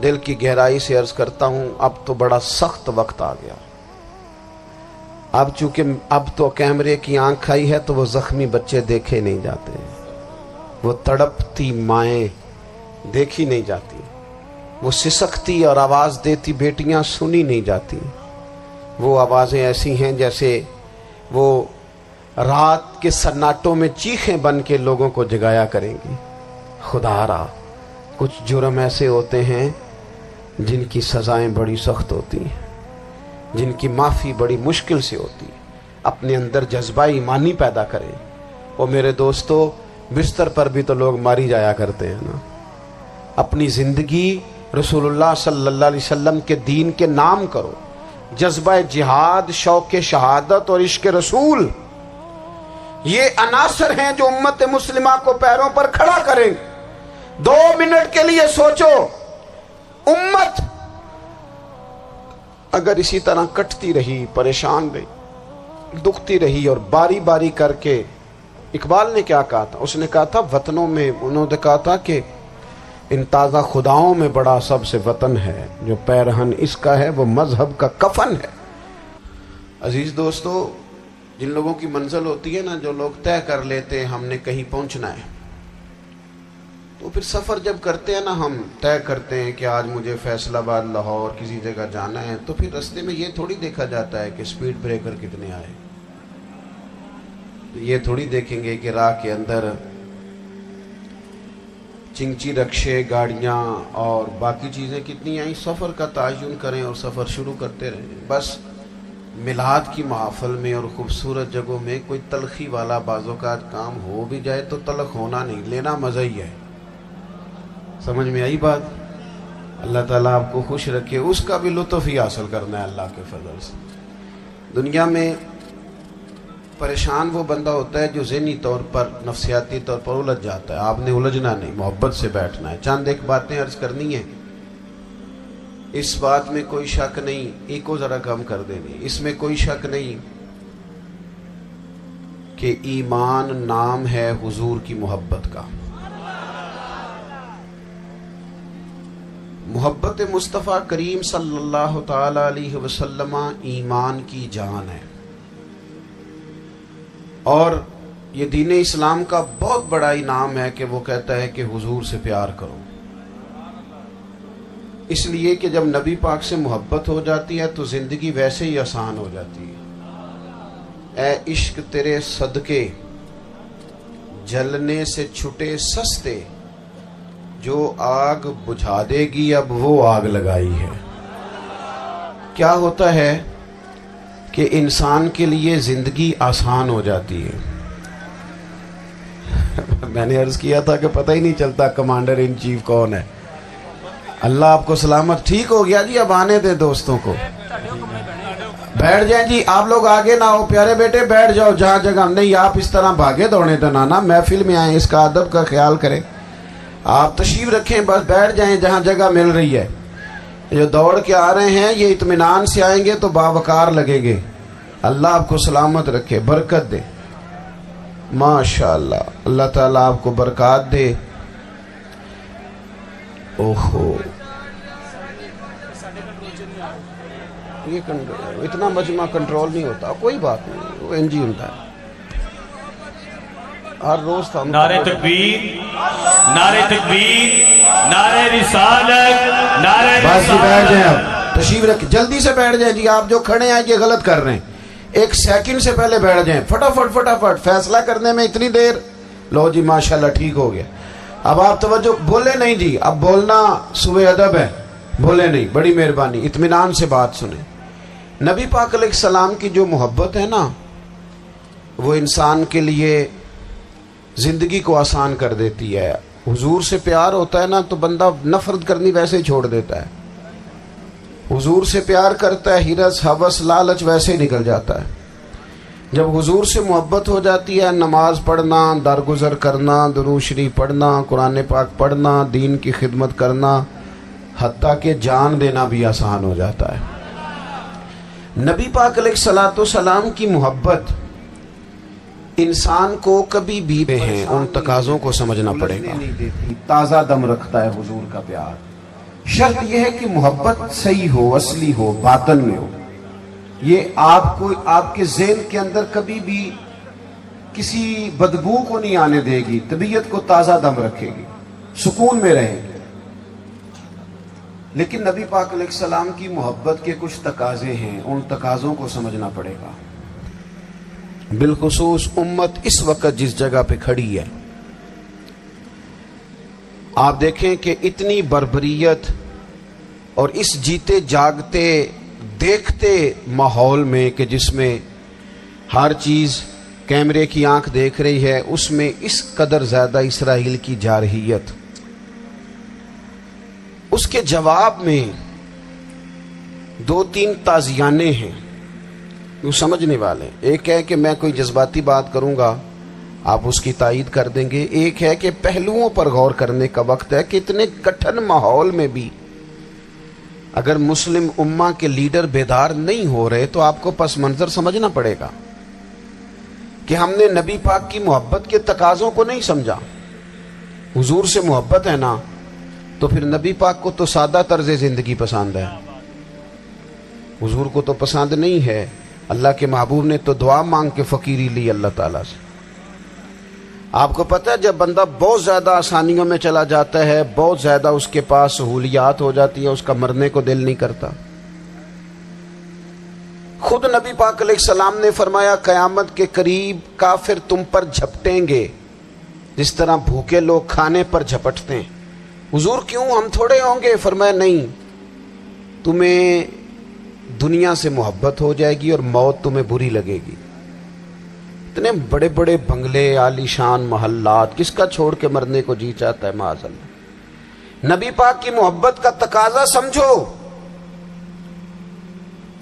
دل کی گہرائی سے عرض کرتا ہوں اب تو بڑا سخت وقت آ گیا. اب چونکہ اب تو کیمرے کی آنکھ آئی ہے تو وہ زخمی بچے دیکھے نہیں جاتے, وہ تڑپتی مائیں دیکھی نہیں جاتی, وہ سسکتی اور آواز دیتی بیٹیاں سنی نہیں جاتی. وہ آوازیں ایسی ہیں جیسے وہ رات کے سناٹوں میں چیخیں بن کے لوگوں کو جگایا کریں گی. خدا را کچھ جرم ایسے ہوتے ہیں جن کی سزائیں بڑی سخت ہوتی ہیں, جن کی معافی بڑی مشکل سے ہوتی ہے. اپنے اندر جذبہ ایمانی پیدا کریں. وہ میرے دوستو بستر پر بھی تو لوگ ماری جایا کرتے ہیں نا. اپنی زندگی رسول اللہ صلی اللہ علیہ وسلم کے دین کے نام کرو. جذبہ جہاد, شوق شہادت اور عشق رسول, یہ عناصر ہیں جو امت مسلمہ کو پیروں پر کھڑا کریں. 2 منٹ کے لیے سوچو, امت اگر اسی طرح کٹتی رہی, پریشان رہی, دکھتی رہی اور باری باری کر کے, اقبال نے کیا کہا تھا, اس نے کہا تھا وطنوں میں, انہوں نے کہا تھا کہ ان تازہ خداؤں میں بڑا سب سے وطن ہے, جو پیرہن اس کا ہے وہ مذہب کا کفن ہے. عزیز دوستو, جن لوگوں کی منزل ہوتی ہے نا, جو لوگ طے کر لیتے ہیں ہم نے کہیں پہنچنا ہے, تو پھر سفر جب کرتے ہیں نا, ہم طے کرتے ہیں کہ آج مجھے فیصل آباد, لاہور کسی جگہ جانا ہے, تو پھر رستے میں یہ تھوڑی دیکھا جاتا ہے کہ سپیڈ بریکر کتنے آئے. یہ تھوڑی دیکھیں گے کہ راہ کے اندر چنگچی رکشے, گاڑیاں اور باقی چیزیں کتنی آئیں. سفر کا تعین کریں اور سفر شروع کرتے رہیں. بس میلاد کی محافل میں اور خوبصورت جگہوں میں کوئی تلخی والا بعض اوقات کام ہو بھی جائے تو تلخ ہونا نہیں, لینا مزہ ہی ہے. سمجھ میں آئی بات؟ اللہ تعالیٰ آپ کو خوش رکھے, اس کا بھی لطف ہی حاصل کرنا ہے اللہ کے فضل سے. دنیا میں پریشان وہ بندہ ہوتا ہے جو ذہنی طور پر, نفسیاتی طور پر الجھ جاتا ہے. آپ نے الجھنا نہیں, محبت سے بیٹھنا ہے. چند ایک باتیں عرض کرنی ہیں, اس بات میں کوئی شک نہیں, ایکو ذرا کم کر دینی, اس میں کوئی شک نہیں کہ ایمان نام ہے حضور کی محبت کا. محبت مصطفیٰ کریم صلی اللہ تعالی علیہ وسلم ایمان کی جان ہے. اور یہ دین اسلام کا بہت بڑا انعام ہے کہ وہ کہتا ہے کہ حضور سے پیار کرو. اس لیے کہ جب نبی پاک سے محبت ہو جاتی ہے تو زندگی ویسے ہی آسان ہو جاتی ہے. اے عشق تیرے صدقے جلنے سے چھٹے سستے, جو آگ بجھا دے گی اب وہ آگ لگائی ہے. کیا ہوتا ہے کہ انسان کے لیے زندگی آسان ہو جاتی ہے. میں نے عرض کیا تھا کہ پتہ ہی نہیں چلتا کمانڈر ان چیف کون ہے. اللہ آپ کو سلامت. ٹھیک ہو گیا جی, اب آنے دے دوستوں کو. بیٹھ جائیں جی, آپ لوگ آگے نہ ہو, پیارے بیٹے بیٹھ جاؤ جہاں جگہ نہیں. آپ اس طرح بھاگے دوڑے تو نانا, محفل میں آئیں, اس کا ادب کا خیال کریں. آپ تشریف رکھیں, بس بیٹھ جائیں جہاں جگہ مل رہی ہے. جو دوڑ کے آ رہے ہیں یہ اطمینان سے آئیں گے تو باوقار لگیں گے. اللہ آپ کو سلامت رکھے, برکت دے. ماشاءاللہ, اللہ تعالیٰ آپ کو برکات دے. اوہو, یہ اتنا مجمع کنٹرول نہیں ہوتا, کوئی بات نہیں, وہ انجی ہوتا ہے. ہر روز تھا. نعرہ تکبیر, نعرہ تکبیر, نعرہ رسالت, نعرہ رسالت. بس بیٹھ جائیں, اب تشریف رکھ, جلدی سے بیٹھ جائیں جی. آپ جو کھڑے ہیں یہ غلط کر رہے ہیں. 1 سیکنڈ سے پہلے بیٹھ جائیں, فٹافٹ فٹافٹ. فیصلہ کرنے میں اتنی دیر, لو جی ماشاءاللہ ٹھیک ہو گیا. اب آپ توجہ, بولے نہیں جی, اب بولنا سوء ادب ہے, بولے نہیں, بڑی مہربانی, اطمینان سے بات سنیں. نبی پاک علیہ السلام کی جو محبت ہے نا, وہ انسان کے لیے زندگی کو آسان کر دیتی ہے. حضور سے پیار ہوتا ہے نا تو بندہ نفرت کرنی ویسے ہی چھوڑ دیتا ہے. حضور سے پیار کرتا ہے, ہرس ہوس لالچ ویسے ہی نکل جاتا ہے. جب حضور سے محبت ہو جاتی ہے, نماز پڑھنا, درگزر کرنا, درود شریف پڑھنا, قرآن پاک پڑھنا, دین کی خدمت کرنا, حتیٰ کہ جان دینا بھی آسان ہو جاتا ہے. نبی پاک علیہ الصلوۃ والسلام کی محبت انسان کو کبھی بھی ہیں ان تقاضوں کو سمجھنا پڑے گا. تازہ دم رکھتا ہے حضور کا پیار. شرط یہ ہے کہ محبت صحیح ہو، اصلی ہو، باطن میں ہو. یہ آپ کو آپ کے ذہن کے اندر کبھی بھی کسی بدبو کو نہیں آنے دے گی، طبیعت کو تازہ دم رکھے گی، سکون میں رہے گی. لیکن نبی پاک علیہ السلام کی محبت کے کچھ تقاضے ہیں، ان تقاضوں کو سمجھنا پڑے گا. بالخصوص امت اس وقت جس جگہ پہ کھڑی ہے، آپ دیکھیں کہ اتنی بربریت اور اس جیتے جاگتے دیکھتے ماحول میں کہ جس میں ہر چیز کیمرے کی آنکھ دیکھ رہی ہے، اس میں اس قدر زیادہ اسرائیل کی جارحیت. اس کے جواب میں 2-3 تازیانے ہیں وہ سمجھنے والے. ایک ہے کہ میں کوئی جذباتی بات کروں گا، آپ اس کی تائید کر دیں گے. ایک ہے کہ پہلوؤں پر غور کرنے کا وقت ہے کہ اتنے کٹھن ماحول میں بھی اگر مسلم امہ کے لیڈر بیدار نہیں ہو رہے تو آپ کو پس منظر سمجھنا پڑے گا کہ ہم نے نبی پاک کی محبت کے تقاضوں کو نہیں سمجھا. حضور سے محبت ہے نا تو پھر نبی پاک کو تو سادہ طرز زندگی پسند ہے، حضور کو تو پسند نہیں ہے. اللہ کے محبوب نے تو دعا مانگ کے فقیری لی اللہ تعالیٰ سے. آپ کو پتہ ہے جب بندہ بہت زیادہ آسانیوں میں چلا جاتا ہے، بہت زیادہ اس کے پاس سہولیات ہو جاتی ہے، اس کا مرنے کو دل نہیں کرتا. خود نبی پاک علیہ السلام نے فرمایا قیامت کے قریب کافر تم پر جھپٹیں گے جس طرح بھوکے لوگ کھانے پر جھپٹتے ہیں. حضور کیوں، ہم تھوڑے ہوں گے؟ فرمایا نہیں، تمہیں دنیا سے محبت ہو جائے گی اور موت تمہیں بری لگے گی. اتنے بڑے بڑے بنگلے، عالی شان محلات، کس کا چھوڑ کے مرنے کو جی چاہتا ہے معاذ اللہ. نبی پاک کی محبت کا تقاضا سمجھو.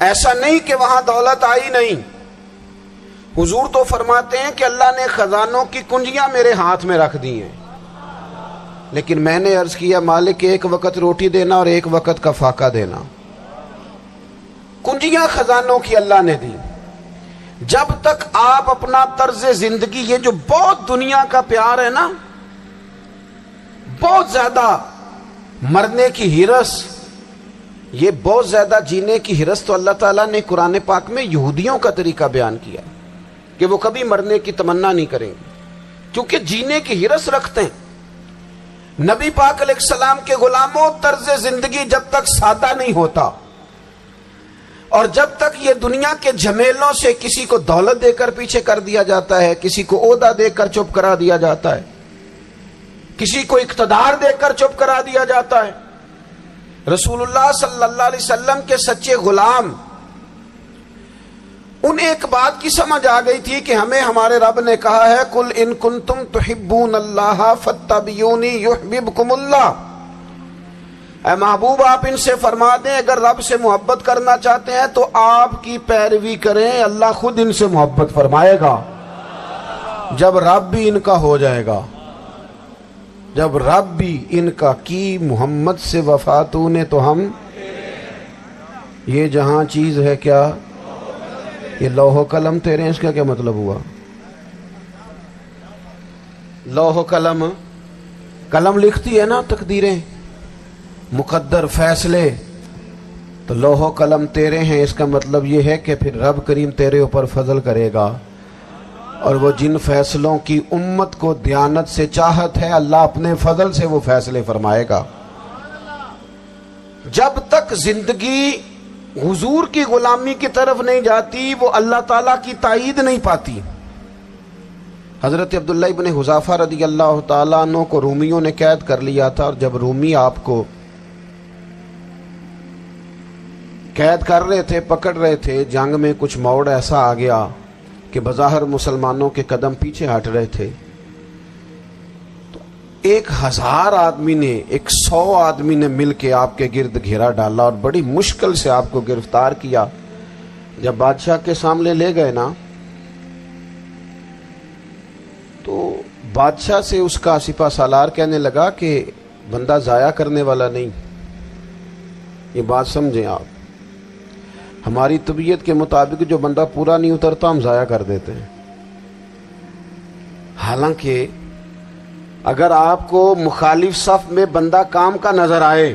ایسا نہیں کہ وہاں دولت آئی نہیں. حضور تو فرماتے ہیں کہ اللہ نے خزانوں کی کنجیاں میرے ہاتھ میں رکھ دی ہیں، لیکن میں نے عرض کیا مالک ایک وقت روٹی دینا اور ایک وقت کا فاقہ دینا. کنجیاں خزانوں کی اللہ نے دی. جب تک آپ اپنا طرز زندگی، یہ جو بہت دنیا کا پیار ہے نا، بہت زیادہ مرنے کی ہرس، یہ بہت زیادہ جینے کی ہرس، تو اللہ تعالیٰ نے قرآن پاک میں یہودیوں کا طریقہ بیان کیا کہ وہ کبھی مرنے کی تمنا نہیں کریں گے کیونکہ جینے کی ہرس رکھتے ہیں. نبی پاک علیہ السلام کے غلاموں، طرز زندگی جب تک سادہ نہیں ہوتا اور جب تک یہ دنیا کے جھمیلوں سے کسی کو دولت دے کر پیچھے کر دیا جاتا ہے، کسی کو عہدہ دے کر چپ کرا دیا جاتا ہے، کسی کو اقتدار دے کر چپ کرا دیا جاتا ہے. رسول اللہ صلی اللہ علیہ وسلم کے سچے غلام، انہیں ایک بات کی سمجھ آ گئی تھی کہ ہمیں ہمارے رب نے کہا ہے قل ان کنتم تحبون اللہ فاتبعونی یحببکم اللہ. اے محبوب آپ ان سے فرما دیں اگر رب سے محبت کرنا چاہتے ہیں تو آپ کی پیروی کریں، اللہ خود ان سے محبت فرمائے گا. جب رب بھی ان کا ہو جائے گا، جب رب بھی ان کا کی محمد سے وفاتوں نے تو ہم، یہ جہاں چیز ہے کیا، یہ لوح و قلم تیرے ہیں، اس کا کیا مطلب ہوا؟ لوح و قلم، قلم لکھتی ہے نا تقدیریں، مقدر فیصلے، تو لوح و قلم تیرے ہیں، اس کا مطلب یہ ہے کہ پھر رب کریم تیرے اوپر فضل کرے گا اور وہ جن فیصلوں کی امت کو دیانت سے چاہت ہے اللہ اپنے فضل سے وہ فیصلے فرمائے گا. جب تک زندگی حضور کی غلامی کی طرف نہیں جاتی وہ اللہ تعالیٰ کی تائید نہیں پاتی. حضرت عبداللہ ابن حذافہ رضی اللہ تعالیٰ عنہ کو رومیوں نے قید کر لیا تھا، اور جب رومی آپ کو قید کر رہے تھے، پکڑ رہے تھے، جنگ میں کچھ موڑ ایسا آ گیا کہ بظاہر مسلمانوں کے قدم پیچھے ہٹ رہے تھے، تو 1000 آدمی نے، 100 آدمی نے مل کے آپ کے گرد گھیرا ڈالا اور بڑی مشکل سے آپ کو گرفتار کیا. جب بادشاہ کے سامنے لے گئے نا تو بادشاہ سے اس کا سپہ سالار کہنے لگا کہ بندہ ضائع کرنے والا نہیں. یہ بات سمجھیں آپ، ہماری طبیعت کے مطابق جو بندہ پورا نہیں اترتا ہم ضائع کر دیتے ہیں. حالانکہ اگر آپ کو مخالف صف میں بندہ کام کا نظر آئے